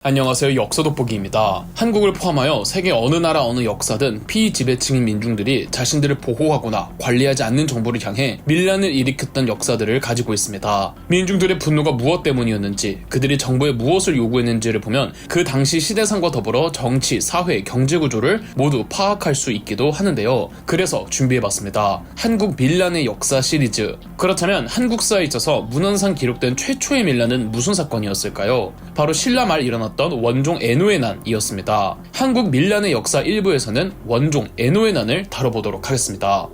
안녕하세요. 역사돋보기입니다. 한국을 포함하여 세계 어느 나라 어느 역사든 피지배층인 민중들이 자신들을 보호하거나 관리하지 않는 정부를 향해 밀란을 일으켰던 역사들을 가지고 있습니다. 민중들의 분노가 무엇 때문이었는지, 그들이 정부에 무엇을 요구했는지를 보면 그 당시 시대상과 더불어 정치, 사회, 경제 구조를 모두 파악할 수 있기도 하는데요. 그래서 준비해봤습니다. 한국 밀란의 역사 시리즈. 그렇다면 한국사에 있어서 문헌상 기록된 최초의 밀란은 무슨 사건이었을까요? 바로 신라 말 일어났던 원종 애노의 난이었습니다. 한국 밀란의 역사 1부에서는 원종 애노의 난을 다뤄보도록 하겠습니다.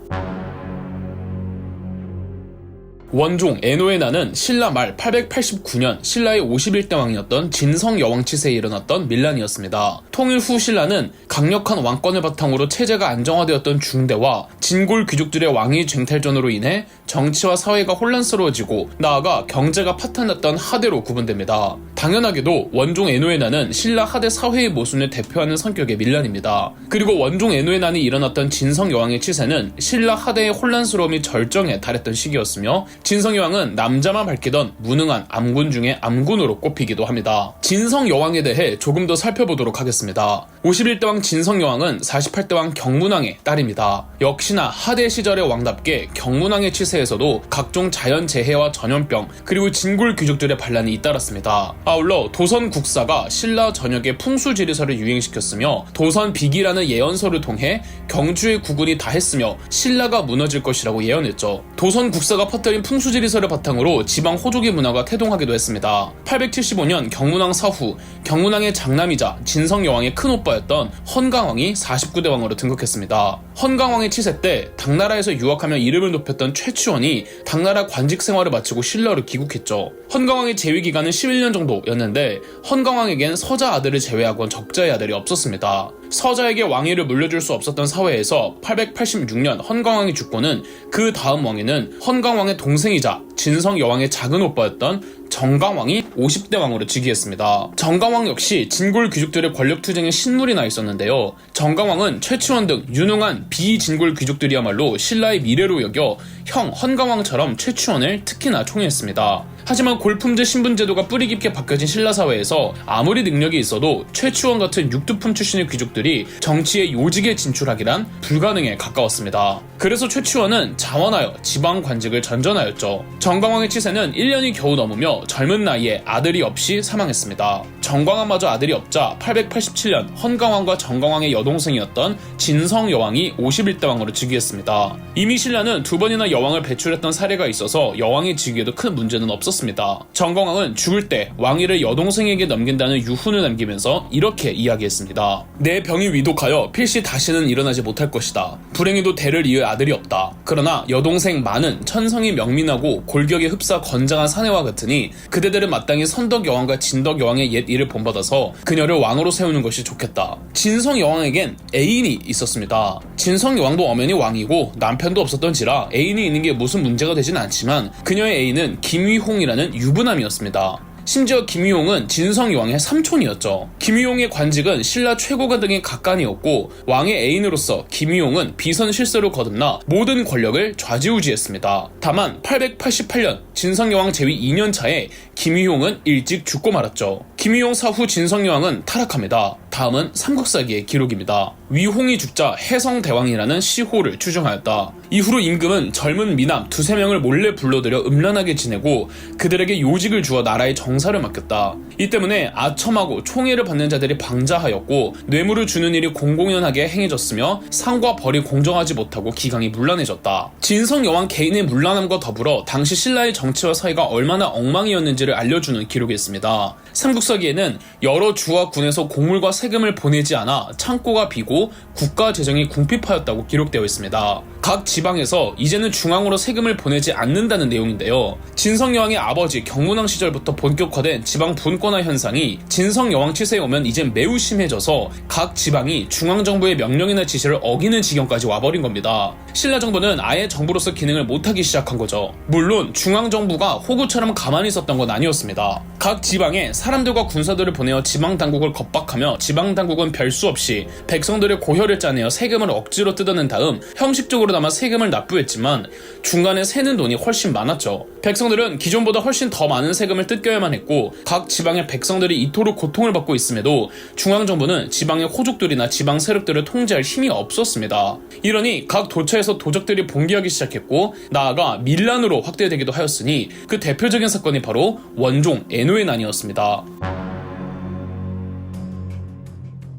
원종 애노의 난은 신라 말 889년 신라의 51대 왕이었던 진성 여왕 치세에 일어났던 밀란이었습니다. 통일 후 신라는 강력한 왕권을 바탕으로 체제가 안정화되었던 중대와 진골 귀족들의 왕위 쟁탈전으로 인해 정치와 사회가 혼란스러워지고 나아가 경제가 파탄났던 하대로 구분됩니다. 당연하게도 원종 애노의 난은 신라 하대 사회의 모순을 대표하는 성격의 밀란입니다. 그리고 원종 애노의 난이 일어났던 진성 여왕의 치세는 신라 하대의 혼란스러움이 절정에 달했던 시기였으며 진성 여왕은 남자만 밝히던 무능한 암군 중에 암군으로 꼽히기도 합니다. 진성 여왕에 대해 조금 더 살펴보도록 하겠습니다. 51대 왕 진성 여왕은 48대 왕 경문왕의 딸입니다. 역시나 하대 시절의 왕답게 경문왕의 치세에서도 각종 자연재해와 전염병 그리고 진골 귀족들의 반란이 잇따랐습니다. 아울러 도선 국사가 신라 전역에 풍수지리설을 유행시켰으며 도선 비기라는 예언서를 통해 경주의 구군이 다했으며 신라가 무너질 것이라고 예언했죠. 도선 국사가 퍼뜨린 풍수지리설을 바탕으로 지방 호족의 문화가 태동하기도 했습니다. 875년 경문왕 사후 경문왕의 장남이자 진성 여왕의 큰오빠였던 헌강왕이 49대 왕으로 등극했습니다. 헌강왕의 치세 때 당나라에서 유학하며 이름을 높였던 최치원이 당나라 관직 생활을 마치고 신라로 귀국했죠. 헌강왕의 재위 기간은 11년 정도였는데 헌강왕에겐 서자 아들을 제외하곤 적자의 아들이 없었습니다. 서자에게 왕위를 물려줄 수 없었던 사회에서 886년 헌강왕이 죽고는 그 다음 왕에는 헌강왕의 동생이자 진성 여왕의 작은 오빠였던 정강왕이 50대 왕으로 즉위했습니다. 정강왕 역시 진골 귀족들의 권력 투쟁에 신물이 나 있었는데요. 정강왕은 최치원 등 유능한 비진골 귀족들이야말로 신라의 미래로 여겨 형 헌강왕처럼 최치원을 특히나 총애했습니다. 하지만 골품제 신분제도가 뿌리 깊게 박혀진 신라 사회에서 아무리 능력이 있어도 최치원 같은 육두품 출신의 귀족들이 정치에 요직에 진출하기란 불가능에 가까웠습니다. 그래서 최치원은 자원하여 지방 관직을 전전하였죠. 정강왕의 치세는 1년이 겨우 넘으며 젊은 나이에 아들이 없이 사망했습니다. 정강왕마저 아들이 없자 887년 헌강왕과 정강왕의 여동생이었던 진성 여왕이 51대 왕으로 즉위했습니다. 이미 신라는 두 번이나 여왕을 배출했던 사례가 있어서 여왕의 즉위에도 큰 문제는 없었습니다. 정강왕은 죽을 때 왕위를 여동생에게 넘긴다는 유훈을 남기면서 이렇게 이야기했습니다. 내 병이 위독하여 필시 다시는 일어나지 못할 것이다. 불행히도 대를 이을 아들이 없다. 그러나 여동생 만은 천성이 명민하고 골격에 흡사 건장한 사내와 같으니 그대들은 마땅히 선덕 여왕과 진덕 여왕의 옛 일을 본받아서 그녀를 왕으로 세우는 것이 좋겠다. 진성 여왕에겐 애인이 있었습니다. 진성 여왕도 엄연히 왕이고 남편도 없었던지라 애인이 있는 게 무슨 문제가 되진 않지만 그녀의 애인은 김위홍이라는 유부남이었습니다. 심지어 김위홍은 진성 여왕의 삼촌이었죠. 김위홍의 관직은 신라 최고가 등의 각간이었고 왕의 애인으로서 김위홍은 비선 실세로 거듭나 모든 권력을 좌지우지했습니다. 다만 888년 진성 여왕 재위 2년 차에 김위홍은 일찍 죽고 말았죠. 김위홍 사후 진성 여왕은 타락합니다. 다음은 삼국사기의 기록입니다. 위홍이 죽자 해성대왕이라는 시호를 추정하였다. 이후로 임금은 젊은 미남 2~3명을 몰래 불러들여 음란하게 지내고 그들에게 요직을 주어 나라의 정사를 맡겼다. 이 때문에 아첨하고 총애를 받는 자들이 방자하였고 뇌물을 주는 일이 공공연하게 행해졌으며 상과 벌이 공정하지 못하고 기강이 문란해졌다. 진성 여왕 개인의 문란함과 더불어 당시 신라의 정치와 사회가 얼마나 엉망이었는지를 알려주는 기록이 있습니다. 삼국사기에는 여러 주와 군에서 곡물과 세금을 보내지 않아 창고가 비고 국가 재정이 궁핍하였다고 기록되어 있습니다. 각 지방에서 이제는 중앙으로 세금을 보내지 않는다는 내용인데요. 진성 여왕의 아버지 경문왕 시절부터 본격화된 지방 분권화 현상이 진성 여왕 치세에 오면 이젠 매우 심해져서 각 지방이 중앙정부의 명령이나 지시를 어기는 지경까지 와버린 겁니다. 신라 정부는 아예 정부로서 기능을 못하기 시작한 거죠. 물론 중앙정부가 호구처럼 가만히 있었던 건 아니었습니다. 각 지방에 사람들과 군사들을 보내어 지방당국을 겁박하며 지방당국은 별 수 없이 백성들의 고혈을 짜내어 세금을 억지로 뜯어낸 다음 형식적으로 그나마 세금을 납부했지만 중간에 새는 돈이 훨씬 많았죠. 백성들은 기존보다 훨씬 더 많은 세금을 뜯겨야만 했고 각 지방의 백성들이 이토록 고통을 받고 있음에도 중앙정부는 지방의 호족들이나 지방 세력들을 통제할 힘이 없었습니다. 이러니 각 도처에서 도적들이 봉기하기 시작했고 나아가 밀란으로 확대되기도 하였으니 그 대표적인 사건이 바로 원종 에노의 난이었습니다.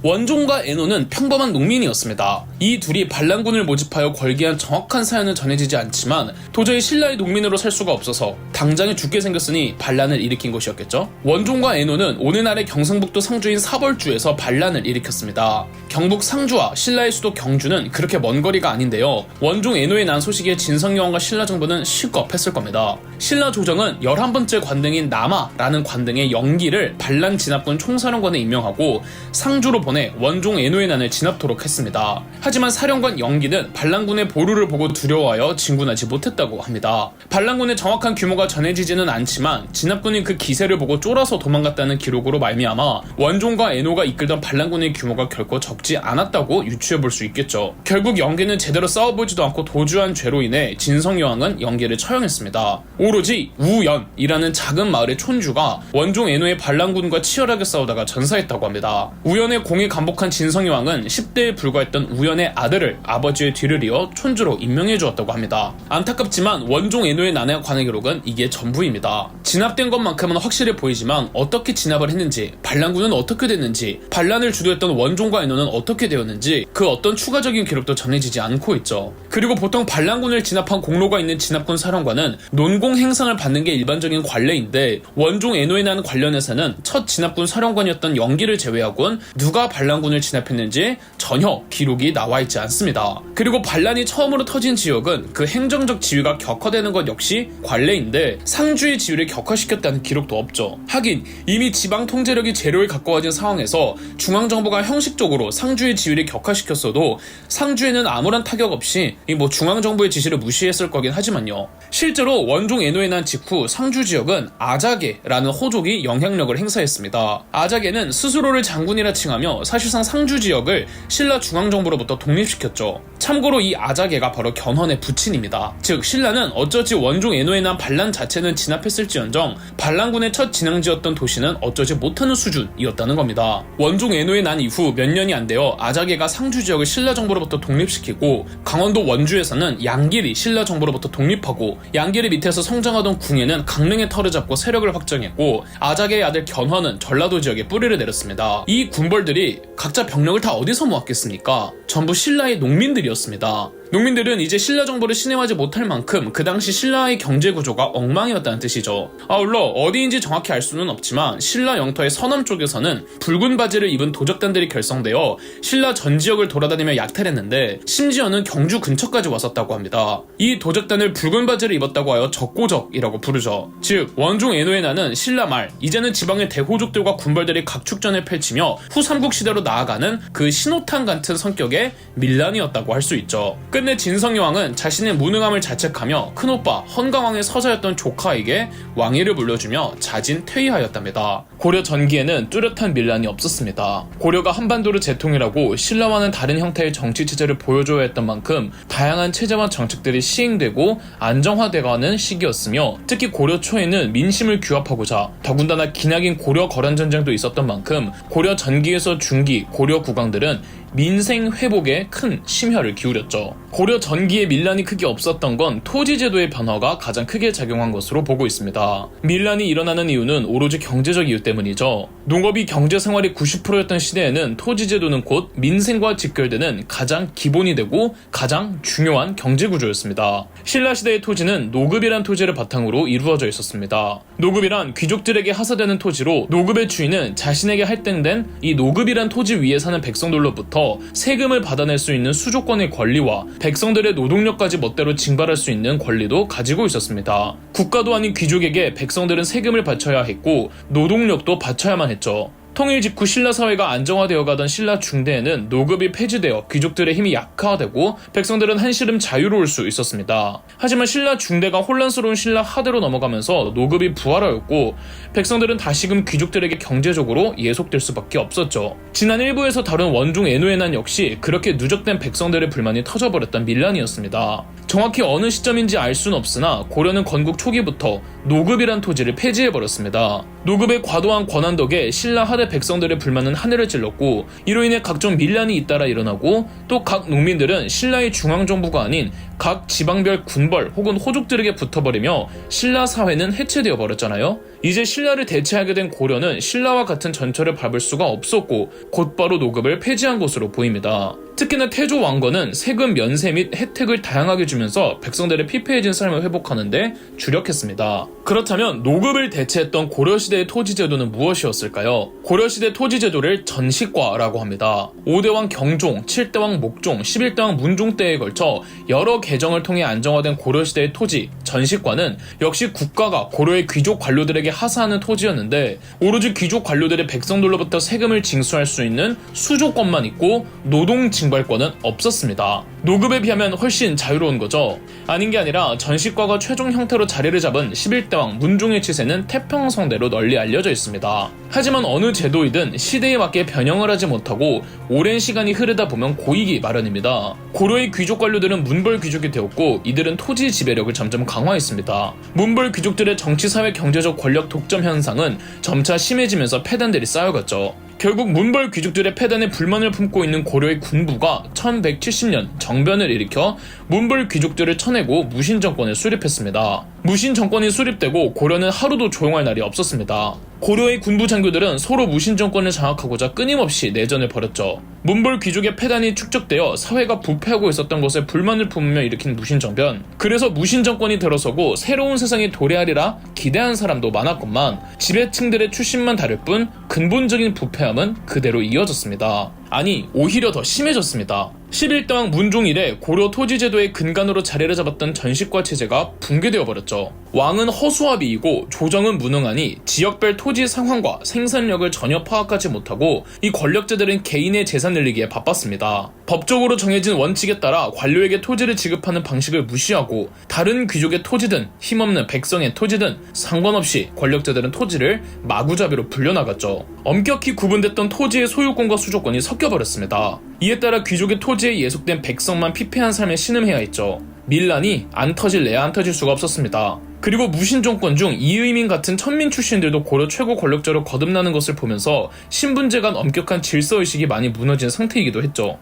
원종과 에노는 평범한 농민이었습니다. 이 둘이 반란군을 모집하여 걸기한 정확한 사연은 전해지지 않지만 도저히 신라의 농민으로 살 수가 없어서 당장에 죽게 생겼으니 반란을 일으킨 것이었겠죠. 원종과 에노는 오늘날의 경상북도 상주인 사벌주에서 반란을 일으켰습니다. 경북 상주와 신라의 수도 경주는 그렇게 먼 거리가 아닌데요. 원종 에노의 난 소식에 진성여왕과 신라 정부는 실겁했을 겁니다. 신라 조정은 11번째 관등인 남아라는 관등의 영기를 반란 진압군 총사령관에 임명하고 상주로 보내 원종 에노의 난을 진압토록 했습니다. 하지만 사령관 영기는 반란군의 보루를 보고 두려워하여 진군하지 못했다고 합니다. 반란군의 정확한 규모가 전해지지는 않지만 진압군이 그 기세를 보고 쫄아서 도망갔다는 기록으로 말미암아 원종과 에노가 이끌던 반란군의 규모가 결코 적지 않았다고 유추해볼 수 있겠죠. 결국 영기는 제대로 싸워보지도 않고 도주한 죄로 인해 진성여왕은 영기를 처형했습니다. 오로지 우연이라는 작은 마을의 촌주가 원종 에노의 반란군과 치열하게 싸우다가 전사했다고 합니다. 우연의 공에 감복한 진성여왕은 10대에 불과했던 우연의 아들을 아버지의 뒤를 이어 촌주로 임명해 주었다고 합니다. 안타깝지만 원종 에노의 난에 관한 기록은 이게 전부입니다. 진압된 것만큼은 확실해 보이지만 어떻게 진압을 했는지, 반란군은 어떻게 됐는지, 반란을 주도했던 원종과 에노는 어떻게 되었는지 그 어떤 추가적인 기록도 전해지지 않고 있죠. 그리고 보통 반란군을 진압한 공로가 있는 진압군 사령관은 논공 행상을 받는 게 일반적인 관례인데 원종 에노의 난 관련해서는 첫 진압군 사령관이었던 영기를 제외하곤 누가 반란군을 진압했는지 전혀 기록이 나와 있지 않습니다. 그리고 반란이 처음으로 터진 지역은 그 행정적 지위가 격화되는 것 역시 관례인데 상주의 지위를 격화시켰다는 기록도 없죠. 하긴 이미 지방 통제력이 제로에 가까워진 상황에서 중앙정부가 형식적으로 상주의 지위를 격화시켰어도 상주에는 아무런 타격 없이 중앙정부의 지시를 무시했을 거긴 하지만요. 실제로 원종 에노의 난 직후 상주 지역은 아자게라는 호족이 영향력을 행사했습니다. 아자게는 스스로를 장군이라 칭하며 사실상 상주 지역을 신라 중앙정부로부터 독립시켰죠. 참고로 이 아자게가 바로 견훤의 부친입니다. 즉 신라는 어쩌지 원종 에노의 난 반란 자체는 진압했을지언정 반란군의 첫 진앙지였던 도시는 어쩌지 못하는 수준이었다는 겁니다. 원종 에노의 난 이후 몇 년이 안 되어 아자게가 상주 지역을 신라 정부로부터 독립시키고 강원도 원주에서는 양길이 신라 정부로부터 독립하고 양길이 밑에서 성장하던 궁예는 강릉에 털을 잡고 세력을 확장했고 아자게의 아들 견훤은 전라도 지역에 뿌리를 내렸습니다. 이 군벌들이 각자 병력을 다 어디서 모았겠습니까? 전부 신라의 농민들이었습니다. 농민들은 이제 신라 정부를 신뢰하지 못할 만큼 그 당시 신라의 경제 구조가 엉망이었다는 뜻이죠. 아울러 어디인지 정확히 알 수는 없지만 신라 영토의 서남 쪽에서는 붉은 바지를 입은 도적단들이 결성되어 신라 전 지역을 돌아다니며 약탈했는데 심지어는 경주 근처까지 왔었다고 합니다. 이 도적단을 붉은 바지를 입었다고 하여 적고적이라고 부르죠. 즉 원종 에노의 난은 신라 말 이제는 지방의 대호족들과 군벌들이 각축전을 펼치며 후 삼국시대로 나아가는 그 신호탄 같은 성격의 밀란이었다고 할 수 있죠. 끝내 진성여왕은 자신의 무능함을 자책하며 큰오빠 헌강왕의 서자였던 조카에게 왕위를 물려주며 자진 퇴위하였답니다. 고려 전기에는 뚜렷한 밀란이 없었습니다. 고려가 한반도를 재통일하고 신라와는 다른 형태의 정치체제를 보여줘야 했던 만큼 다양한 체제와 정책들이 시행되고 안정화되어가는 시기였으며 특히 고려 초에는 민심을 규합하고자 더군다나 기나긴 고려 거란전쟁도 있었던 만큼 고려 전기에서 중기 고려 국왕들은 민생 회복에 큰 심혈을 기울였죠. 고려 전기에 밀란이 크게 없었던 건 토지제도의 변화가 가장 크게 작용한 것으로 보고 있습니다. 밀란이 일어나는 이유는 오로지 경제적 이유 때문이죠. 농업이 경제생활의 90%였던 시대에는 토지제도는 곧 민생과 직결되는 가장 기본이 되고 가장 중요한 경제구조였습니다. 신라시대의 토지는 노급이란 토지를 바탕으로 이루어져 있었습니다. 노급이란 귀족들에게 하사되는 토지로 노급의 주인은 자신에게 할당된 이 노급이란 토지 위에 사는 백성들로부터 세금을 받아낼 수 있는 수조권의 권리와 백성들의 노동력까지 멋대로 징발할 수 있는 권리도 가지고 있었습니다. 국가도 아닌 귀족에게 백성들은 세금을 바쳐야 했고 노동력도 바쳐야만 했죠. 통일 직후 신라 사회가 안정화되어 가던 신라 중대에는 노급이 폐지되어 귀족들의 힘이 약화되고 백성들은 한시름 자유로울 수 있었습니다. 하지만 신라 중대가 혼란스러운 신라 하대로 넘어가면서 노급이 부활하였고 백성들은 다시금 귀족들에게 경제적으로 예속될 수밖에 없었죠. 지난 1부에서 다룬 원종 애노의 난 역시 그렇게 누적된 백성들의 불만이 터져버렸던 밀란이었습니다. 정확히 어느 시점인지 알 수는 없으나 고려는 건국 초기부터 노급이란 토지를 폐지해버렸습니다. 노급의 과도한 권한 덕에 신라 하대 백성들의 불만은 하늘을 찔렀고 이로 인해 각종 밀란이 잇따라 일어나고 또 각 농민들은 신라의 중앙정부가 아닌 각 지방별 군벌 혹은 호족들에게 붙어버리며 신라 사회는 해체되어 버렸잖아요. 이제 신라를 대체하게 된 고려는 신라와 같은 전철을 밟을 수가 없었고 곧바로 노급을 폐지한 것으로 보입니다. 특히나 태조 왕건은 세금 면세 및 혜택을 다양하게 주면서 백성들의 피폐해진 삶을 회복하는데 주력했습니다. 그렇다면 노급을 대체했던 고려시대의 토지제도는 무엇이었을까요? 고려시대 토지제도를 전식과라고 합니다. 5대왕 경종, 7대왕 목종, 11대왕 문종 때에 걸쳐 여러 개정을 통해 안정화된 고려시대의 토지, 전식과는 역시 국가가 고려의 귀족 관료들에게 하사하는 토지였는데 오로지 귀족 관료들의 백성들로부터 세금을 징수할 수 있는 수조권만 있고 노동 징발권은 없었습니다. 노급에 비하면 훨씬 자유로운 거죠. 아닌 게 아니라 전식과가 최종 형태로 자리를 잡은 11대왕 문종의 치세는 태평성대로 널리 알려져 있습니다. 하지만 어느 제도이든 시대에 맞게 변형을 하지 못하고 오랜 시간이 흐르다 보면 고이기 마련입니다. 고려의 귀족 관료들은 문벌 귀족이 되었고 이들은 토지 지배력을 점점 강화했습니다. 문벌 귀족들의 정치, 사회, 경제적 권력 독점 현상은 점차 심해지면서 폐단들이 쌓여갔죠. 결국 문벌 귀족들의 폐단에 불만을 품고 있는 고려의 군부가 1170년 정변을 일으켜 문벌 귀족들을 쳐내고 무신 정권을 수립했습니다. 무신 정권이 수립되고 고려는 하루도 조용할 날이 없었습니다. 고려의 군부 장교들은 서로 무신 정권을 장악하고자 끊임없이 내전을 벌였죠. 문벌 귀족의 폐단이 축적되어 사회가 부패하고 있었던 것에 불만을 품으며 일으킨 무신 정변. 그래서 무신 정권이 들어서고 새로운 세상이 도래하리라 기대한 사람도 많았건만 지배층들의 출신만 다를 뿐 근본적인 부패함은 그대로 이어졌습니다. 아니, 오히려 더 심해졌습니다. 11대왕 문종 이래 고려 토지제도의 근간으로 자리를 잡았던 전식과 체제가 붕괴되어 버렸죠. 왕은 허수아비이고 조정은 무능하니 지역별 토지 상황과 생산력을 전혀 파악하지 못하고 이 권력자들은 개인의 재산 늘리기에 바빴습니다. 법적으로 정해진 원칙에 따라 관료에게 토지를 지급하는 방식을 무시하고 다른 귀족의 토지든 힘없는 백성의 토지든 상관없이 권력자들은 토지를 마구잡이로 불려나갔죠. 엄격히 구분됐던 토지의 소유권과 수조권이 섞여버렸습니다. 이에 따라 귀족의 토지에 예속된 백성만 피폐한 삶에 신음해야 했죠. 밀란이 안 터질래야 안 터질 수가 없었습니다. 그리고 무신 정권 중 이의민 같은 천민 출신들도 고려 최고 권력자로 거듭나는 것을 보면서 신분제 간 엄격한 질서의식이 많이 무너진 상태이기도 했죠.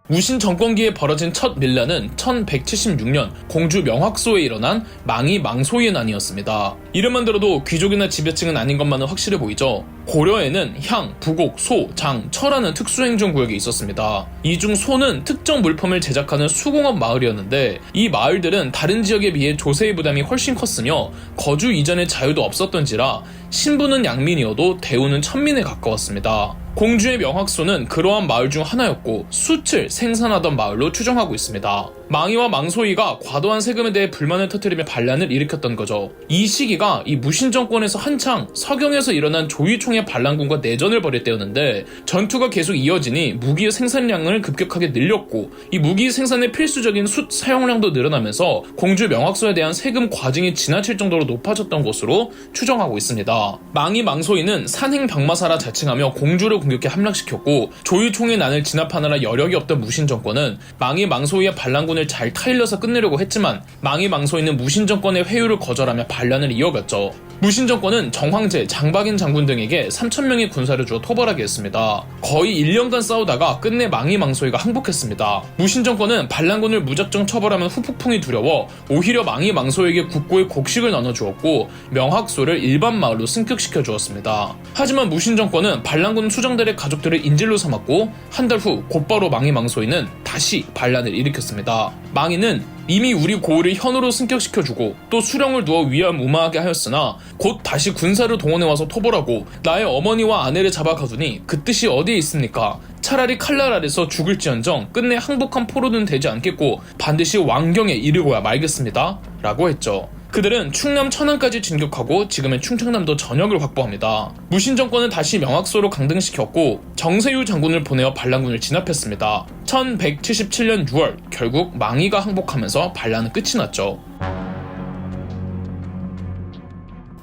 무신 정권기에 벌어진 첫 밀란은 1176년 공주 명확소에 일어난 망이 망소의 난이었습니다. 이름만 들어도 귀족이나 지배층은 아닌 것만은 확실해 보이죠. 고려에는 향, 부곡, 소, 장, 철라는 특수행정구역이 있었습니다. 이 중 소는 특정 물품을 제작하는 수공업 마을이었는데 이 마을들은 다른 지역에 비해 조세의 부담이 훨씬 컸으며 거주 이전의 자유도 없었던지라 신부는 양민이어도 대우는 천민에 가까웠습니다. 공주의 명확소는 그러한 마을 중 하나였고 숯을 생산하던 마을로 추정하고 있습니다. 망이와 망소이가 과도한 세금에 대해 불만을 터뜨리며 반란을 일으켰던 거죠. 이 시기가 이 무신 정권에서 한창 서경에서 일어난 조이총의 반란군과 내전을 벌일 때였는데 전투가 계속 이어지니 무기의 생산량을 급격하게 늘렸고 이 무기 생산에 필수적인 숯 사용량도 늘어나면서 공주 명확소에 대한 세금 과징이 지나칠 정도로 높아졌던 것으로 추정하고 있습니다. 망이 망소이는 산행 병마사라 자칭하며 공주를 공격해 함락시켰고 조이총의 난을 진압하느라 여력이 없던 무신 정권은 망이 망소이의 반란군을 잘 타일러서 끝내려고 했지만 망이 망소이는 무신 정권의 회유를 거절하며 반란을 이어갔죠. 무신 정권은 정황제, 장박인 장군 등에게 3,000명의 군사를 주어 토벌하게 했습니다. 거의 1년간 싸우다가 끝내 망이 망소이가 항복했습니다. 무신 정권은 반란군을 무작정 처벌하면 후폭풍이 두려워 오히려 망이 망소이에게 국고의 곡식을 나눠주었고 명확소를 일반 마을로 승격시켜 주었습니다. 하지만 무신 정권은 반란군 수장들의 가족들을 인질로 삼았고 한 달 후 곧바로 망이 망소이는 다시 반란을 일으켰습니다. 망이는 이미 우리 고을을 현으로 승격시켜주고 또 수령을 두어 위험무마하게 하였으나 곧 다시 군사를 동원해와서 토벌하고 나의 어머니와 아내를 잡아가두니 그 뜻이 어디에 있습니까? 차라리 칼날 아래서 죽을지언정 끝내 항복한 포로는 되지 않겠고 반드시 왕경에 이르고야 말겠습니다. 라고 했죠. 그들은 충남 천안까지 진격하고 지금의 충청남도 전역을 확보합니다. 무신 정권은 다시 명학소로 강등시켰고 정세유 장군을 보내어 반란군을 진압했습니다. 1177년 6월 결국 망이가 항복하면서 반란은 끝이 났죠.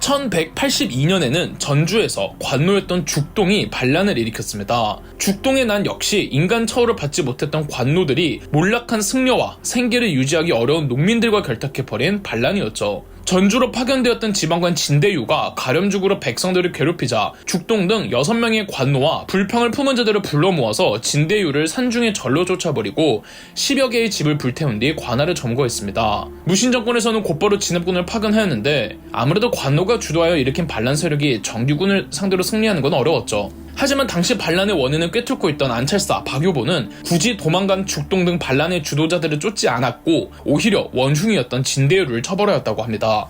1182년에는 전주에서 관노였던 죽동이 반란을 일으켰습니다. 죽동의 난 역시 인간 처우를 받지 못했던 관노들이 몰락한 승려와 생계를 유지하기 어려운 농민들과 결탁해 벌인 반란이었죠. 전주로 파견되었던 지방관 진대유가 가렴죽으로 백성들을 괴롭히자 죽동 등 6명의 관노와 불평을 품은 자들을 불러 모아서 진대유를 산중에 절로 쫓아버리고 10여 개의 집을 불태운 뒤 관할을 점거했습니다. 무신 정권에서는 곧바로 진압군을 파견하였는데 아무래도 관노가 주도하여 일으킨 반란 세력이 정규군을 상대로 승리하는 건 어려웠죠. 하지만 당시 반란의 원인을 꿰뚫고 있던 안찰사 박유보는 굳이 도망간 죽동 등 반란의 주도자들을 쫓지 않았고 오히려 원흉이었던 진대유를 처벌하였다고 합니다.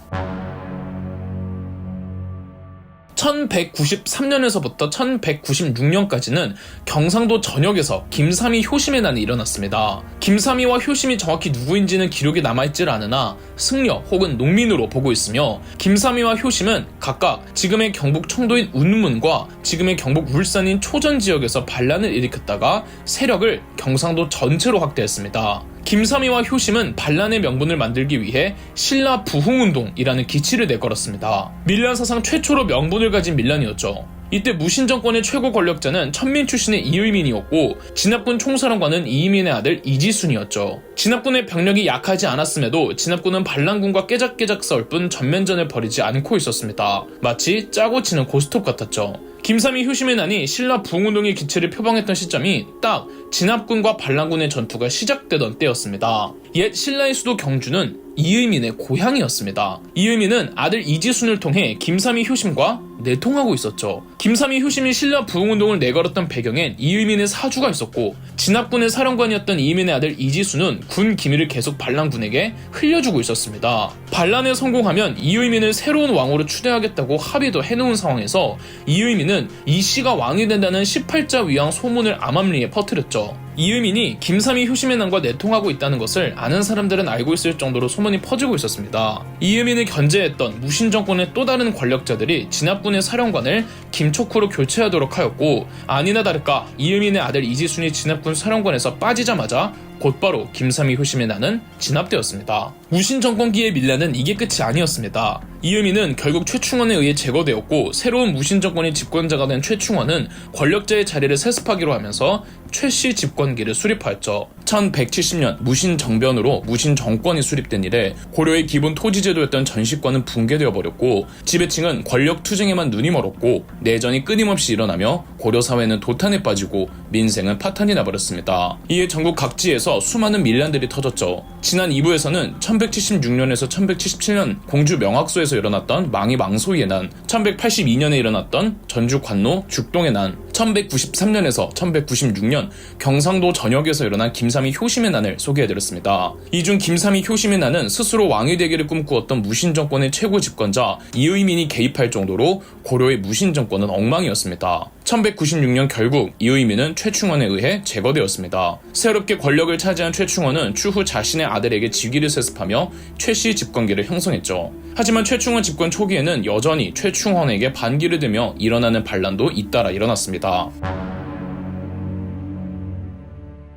1193년에서부터 1196년까지는 경상도 전역에서 김삼이 효심의 난이 일어났습니다. 김삼이와 효심이 정확히 누구인지는 기록이 남아있질 않으나 승려 혹은 농민으로 보고 있으며 김삼이와 효심은 각각 지금의 경북 청도인 운문과 지금의 경북 울산인 초전 지역에서 반란을 일으켰다가 세력을 경상도 전체로 확대했습니다. 김삼이와 효심은 반란의 명분을 만들기 위해 신라 부흥운동이라는 기치를 내걸었습니다. 밀란 사상 최초로 명분을 가진 밀란이었죠. 이때 무신 정권의 최고 권력자는 천민 출신의 이의민이었고 진압군 총사령관은 이의민의 아들 이지순이었죠. 진압군의 병력이 약하지 않았음에도 진압군은 반란군과 깨작깨작 싸울 뿐 전면전을 벌이지 않고 있었습니다. 마치 짜고 치는 고스톱 같았죠. 김삼이 효심의 난이 신라 부흥운동의 기체를 표방했던 시점이 딱 진압군과 반란군의 전투가 시작되던 때였습니다. 옛 신라의 수도 경주는 이의민의 고향이었습니다. 이의민은 아들 이지순을 통해 김삼이 효심과 내통하고 있었죠. 김삼이 효심이 신라 부흥운동을 내걸었던 배경엔 이의민의 사주가 있었고 진압군의 사령관이었던 이의민의 아들 이지순은 군 기밀을 계속 반란군에게 흘려주고 있었습니다. 반란에 성공하면 이의민을 새로운 왕으로 추대하겠다고 합의도 해놓은 상황에서 이의민은 이씨가 왕이 된다는 18자 위양 소문을 암암리에 퍼뜨렸죠. 이의민이 김삼이 효심의 난과 내통하고 있다는 것을 아는 사람들은 알고 있을 정도로 소문이 퍼지고 있었습니다. 이의민을 견제했던 무신 정권의 또 다른 권력자들이 진압군의 사령관을 김촉후로 교체하도록 하였고 아니나 다를까 이의민의 아들 이지순이 진압군 사령관에서 빠지자마자 곧바로 김삼이 효심의 난은 진압되었습니다. 무신 정권기의 밀란은 이게 끝이 아니었습니다. 이의민은 결국 최충원에 의해 제거되었고 새로운 무신 정권의 집권자가 된 최충원은 권력자의 자리를 세습하기로 하면서 최씨 집권기를 수립하였죠. 1170년 무신 정변으로 무신 정권이 수립된 이래 고려의 기본 토지제도였던 전시권은 붕괴되어 버렸고 지배층은 권력 투쟁에만 눈이 멀었고 내전이 끊임없이 일어나며 고려 사회는 도탄에 빠지고 민생은 파탄이 나버렸습니다. 이에 전국 각지에서 수많은 밀란들이 터졌죠. 지난 2부에서는 1176년에서 1177년 공주 명학소에서 일어났던 망이 망소이의 난, 1182년에 일어났던 전주 관노 죽동의 난, 1193년에서 1196년 경상도 전역에서 일어난 김삼이 효심의 난을 소개해드렸습니다. 이 중 김삼이 효심의 난은 스스로 왕이 되기를 꿈꾸었던 무신 정권의 최고 집권자 이의민이 개입할 정도로 고려의 무신 정권은 엉망이었습니다. 1196년 결국 이의민은 최충원에 의해 제거되었습니다. 새롭게 권력을 차지한 최충원은 추후 자신의 아들에게 직위를 세습하며 최씨 집권기를 형성했죠. 하지만 최충원 집권 초기에는 여전히 최충원에게 반기를 들며 일어나는 반란도 잇따라 일어났습니다.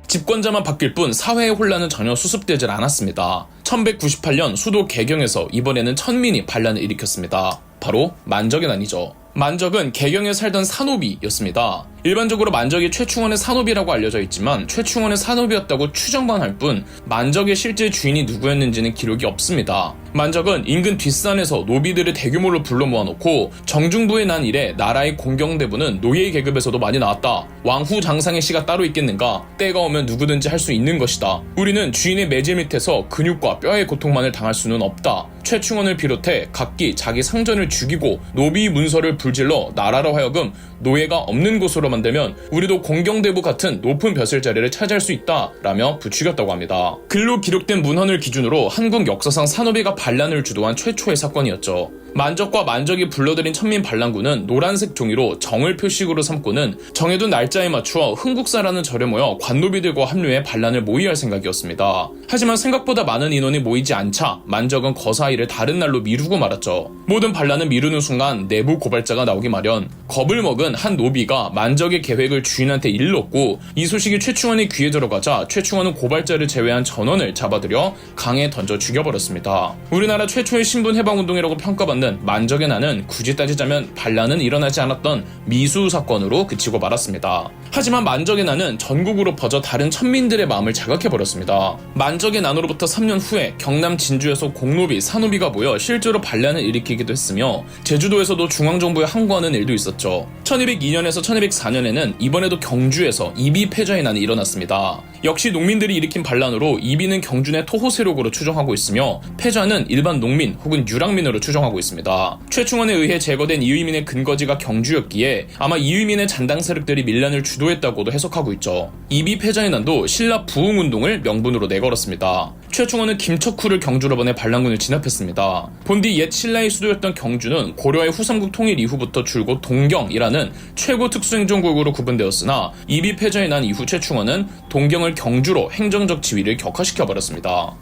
집권자만 바뀔 뿐 사회의 혼란은 전혀 수습되질 않았습니다. 1198년 수도 개경에서 이번에는 천민이 반란을 일으켰습니다. 바로 만적의 난이죠. 만적은 개경에 살던 산호비였습니다. 일반적으로 만적이 최충원의 산호비라고 알려져 있지만 최충원의 산호비였다고 추정만 할 뿐 만적의 실제 주인이 누구였는지는 기록이 없습니다. 만적은 인근 뒷산에서 노비들을 대규모로 불러 모아놓고 정중부에 난 이래 나라의 공경대부는 노예 계급에서도 많이 나왔다. 왕후 장상의 씨가 따로 있겠는가? 때가 오면 누구든지 할 수 있는 것이다. 우리는 주인의 매질 밑에서 근육과 뼈의 고통만을 당할 수는 없다. 최충원을 비롯해 각기 자기 상전을 죽이고 노비 문서를 불질러 나라로 하여금 노예가 없는 곳으로 만들면 우리도 공경대부 같은 높은 벼슬 자리를 차지할 수 있다 라며 부추겼다고 합니다. 글로 기록된 문헌을 기준으로 한국 역사상 산호비가 반란을 주도한 최초의 사건이었죠. 만적과 만적이 불러들인 천민 반란군은 노란색 종이로 정을 표식으로 삼고는 정해둔 날짜에 맞추어 흥국사라는 절에 모여 관노비들과 합류해 반란을 모의할 생각이었습니다. 하지만 생각보다 많은 인원이 모이지 않자 만적은 거사이를 다른 날로 미루고 말았죠. 모든 반란을 미루는 순간 내부 고발자가 나오기 마련. 겁을 먹은 한 노비가 만적의 계획을 주인한테 일렀고 이 소식이 최충원의 귀에 들어가자 최충원은 고발자를 제외한 전원을 잡아들여 강에 던져 죽여버렸습니다. 우리나라 최초의 신분 해방운동이라고 평가받는 만적의 난은 굳이 따지자면 반란은 일어나지 않았던 미수 사건으로 그치고 말았습니다. 하지만 만적의 난은 전국으로 퍼져 다른 천민들의 마음을 자극해버렸습니다. 만적의 난으로부터 3년 후에 경남 진주에서 공노비, 사노비가 모여 실제로 반란을 일으키기도 했으며 제주도에서도 중앙정부에 항거하는 일도 있었죠. 1202년에서 1204년에는 이번에도 경주에서 이비 패전의 난이 일어났습니다. 역시 농민들이 일으킨 반란으로 이비는 경준의 토호 세력으로 추정하고 있으며 패전은 일반 농민 혹은 유랑민으로 추정하고 있습니다. 최충원에 의해 제거된 이의민의 근거지가 경주였기에 아마 이의민의 잔당 세력들이 밀란을 주도했다고도 해석하고 있죠. 이비 패전의 난도 신라 부흥운동을 명분으로 내걸었습니다. 최충원은 김척후를 경주로 보내 반란군을 진압했습니다. 본디 옛 신라의 수도였던 경주는 고려의 후삼국 통일 이후부터 줄곧 동경이라는 최고 특수행정국으로 구분되었으나 이비 패전이 난 이후 최충원은 동경을 경주로 행정적 지위를 격화시켜버렸습니다.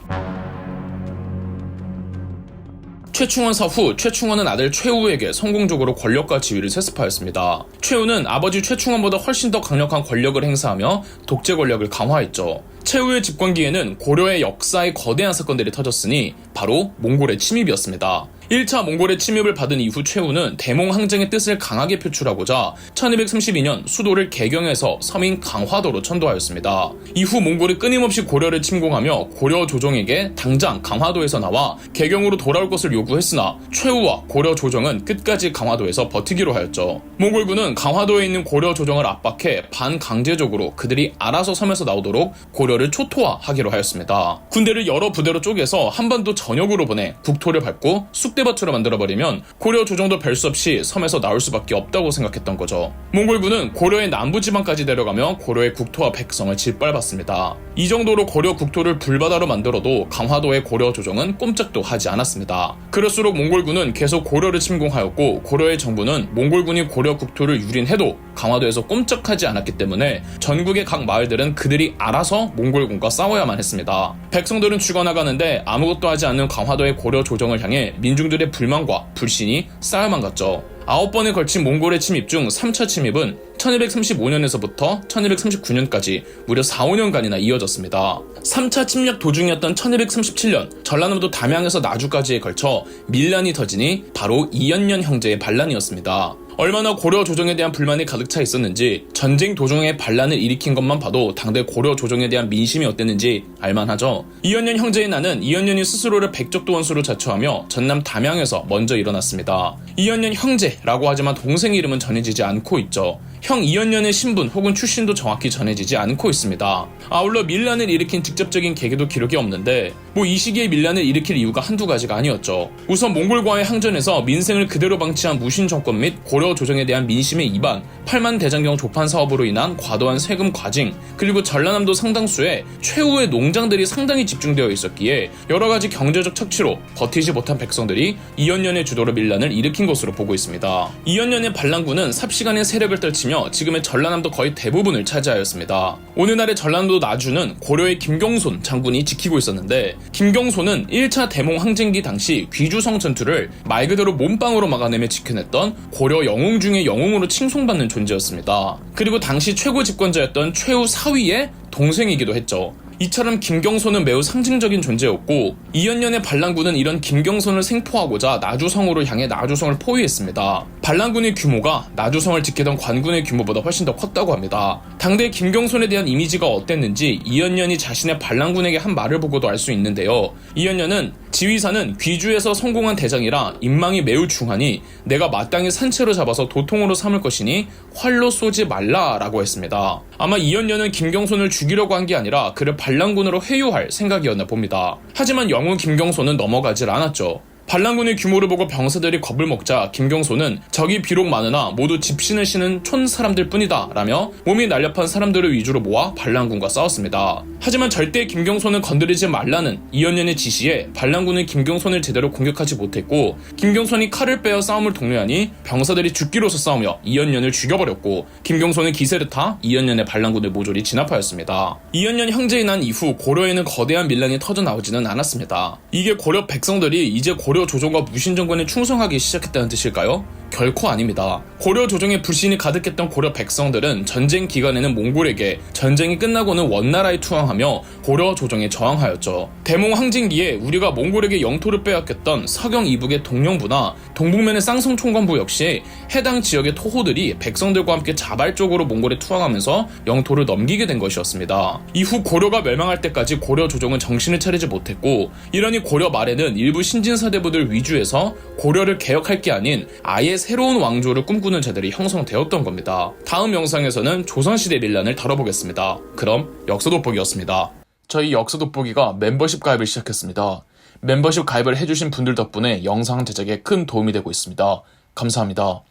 최충원 사후 최충원은 아들 최우에게 성공적으로 권력과 지위를 세습하였습니다. 최우는 아버지 최충원보다 훨씬 더 강력한 권력을 행사하며 독재 권력을 강화했죠. 최우의 집권기에는 고려의 역사의 거대한 사건들이 터졌으니 바로 몽골의 침입이었습니다. 1차 몽골의 침입을 받은 이후 최우는 대몽 항쟁의 뜻을 강하게 표출하고자 1232년 수도를 개경해서 서민 강화도로 천도하였습니다. 이후 몽골이 끊임없이 고려를 침공하며 고려 조정에게 당장 강화도에서 나와 개경으로 돌아올 것을 요구했으나 최우와 고려 조정은 끝까지 강화도에서 버티기로 하였죠. 몽골군은 강화도에 있는 고려 조정을 압박해 반강제적으로 그들이 알아서 섬에서 나오도록 고려를 초토화하기로 하였습니다. 군대를 여러 부대로 쪼개서 한반도 전역으로 보내 국토를 밟고 쑥대밭으로 만들어버리면 고려 조정도 별 수 없이 섬에서 나올 수밖에 없다고 생각했던 거죠. 몽골군은 고려의 남부지방까지 내려가며 고려의 국토와 백성을 짓밟았습니다. 이 정도로 고려 국토를 불바다로 만들어도 강화도의 고려 조정은 꼼짝도 하지 않았습니다. 그럴수록 몽골군은 계속 고려를 침공하였고 고려의 정부는 몽골군이 고려 국토를 유린해도 강화도에서 꼼짝하지 않았기 때문에 전국의 각 마을들은 그들이 알아서 몽골군과 싸워야만 했습니다. 백성들은 죽어나가는데 아무것도 하지 않는 강화도의 고려 조정을 향해 민중들의 불만과 불신이 쌓여만 갔죠. 9번에 걸친 몽골의 침입 중 3차 침입은 1235년에서부터 1239년까지 무려 4~5년간이나 이어졌습니다. 3차 침략 도중이었던 1237년 전라남도 담양에서 나주까지에 걸쳐 밀란이 터지니 바로 이연년 형제의 반란이었습니다. 얼마나 고려 조정에 대한 불만이 가득 차 있었는지 전쟁 도중에 반란을 일으킨 것만 봐도 당대 고려 조정에 대한 민심이 어땠는지 알만하죠. 이연년 형제의 난은 이연년이 스스로를 백적도 원수로 자처하며 전남 담양에서 먼저 일어났습니다. 이연년 형제라고 하지만 동생 이름은 전해지지 않고 있죠. 형 이연년의 신분 혹은 출신도 정확히 전해지지 않고 있습니다. 아울러 밀란을 일으킨 직접적인 계기도 기록이 없는데 이 시기에 밀란을 일으킬 이유가 한두 가지가 아니었죠. 우선 몽골과의 항전에서 민생을 그대로 방치한 무신 정권 및 고려 조정에 대한 민심의 이반, 8만 대장경 조판 사업으로 인한 과도한 세금 과징, 그리고 전라남도 상당수에 최후의 농장들이 상당히 집중되어 있었기에 여러가지 경제적 착취로 버티지 못한 백성들이 이연년의 주도로 밀란을 일으킨 것으로 보고 있습니다. 이연년의 반란군은 삽시간에 세력을 떨치며 지금의 전라남도 거의 대부분을 차지하였습니다. 오늘날의 전라남도 나주는 고려의 김경손 장군이 지키고 있었는데 김경손은 1차 대몽 항쟁기 당시 귀주성 전투를 말 그대로 몸빵으로 막아내며 지켜냈던 고려 영웅 중의 영웅으로 칭송받는 존재였습니다. 그리고 당시 최고 집권자였던 최후 사위의 동생이기도 했죠. 이처럼 김경손은 매우 상징적인 존재였고 이연년의 반란군은 이런 김경손을 생포하고자 나주성으로 향해 나주성을 포위했습니다. 반란군의 규모가 나주성을 지키던 관군의 규모보다 훨씬 더 컸다고 합니다. 당대 김경손에 대한 이미지가 어땠는지 이연년이 자신의 반란군에게 한 말을 보고도 알 수 있는데요. 이연년은 지휘사는 귀주에서 성공한 대장이라 인망이 매우 중하니 내가 마땅히 산채로 잡아서 도통으로 삼을 것이니 활로 쏘지 말라라고 했습니다. 아마 이연년은 김경손을 죽이려고 한 게 아니라 그를 반란군으로 회유할 생각이었나 봅니다. 하지만 영웅 김경손은 넘어가질 않았죠. 반란군의 규모를 보고 병사들이 겁을 먹자 김경손은 적이 비록 많으나 모두 집신을 신은 촌 사람들 뿐이다 라며 몸이 날렵한 사람들을 위주로 모아 반란군과 싸웠습니다. 하지만 절대 김경손을 건드리지 말라는 이연년의 지시에 반란군은 김경손을 제대로 공격하지 못했고, 김경손이 칼을 빼어 싸움을 독려하니 병사들이 죽기로서 싸우며 이연년을 죽여버렸고, 김경손은 기세를 타 이연년의 반란군을 모조리 진압하였습니다. 이연년 형제에 난 이후 고려에는 거대한 밀란이 터져나오지는 않았습니다. 이게 고려 백성들이 이제 고려 조정과 무신정권에 충성하기 시작했다는 뜻일까요? 결코 아닙니다. 고려 조정에 불신이 가득했던 고려 백성들은 전쟁 기간에는 몽골에게, 전쟁이 끝나고는 원나라에 투항하며 고려 조정에 저항하였죠. 대몽 항진기에 우리가 몽골에게 영토를 빼앗겼던 서경 이북의 동령부나 동북면의 쌍성 총관부 역시 해당 지역의 토호들이 백성들과 함께 자발적으로 몽골에 투항하면서 영토를 넘기게 된 것이었습니다. 이후 고려가 멸망할 때까지 고려 조정은 정신을 차리지 못했고, 이러니 고려 말에는 일부 신진사대부들 위주해서 고려를 개혁할 게 아닌 아예 새로운 왕조를 꿈꾸는 자들이 형성되었던 겁니다. 다음 영상에서는 조선시대 밀란을 다뤄보겠습니다. 그럼 역사돋보기였습니다. 저희 역사돋보기가 멤버십 가입을 시작했습니다. 멤버십 가입을 해주신 분들 덕분에 영상 제작에 큰 도움이 되고 있습니다. 감사합니다.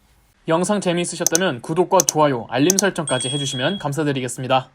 영상 재미있으셨다면 구독과 좋아요, 알림 설정까지 해주시면 감사드리겠습니다.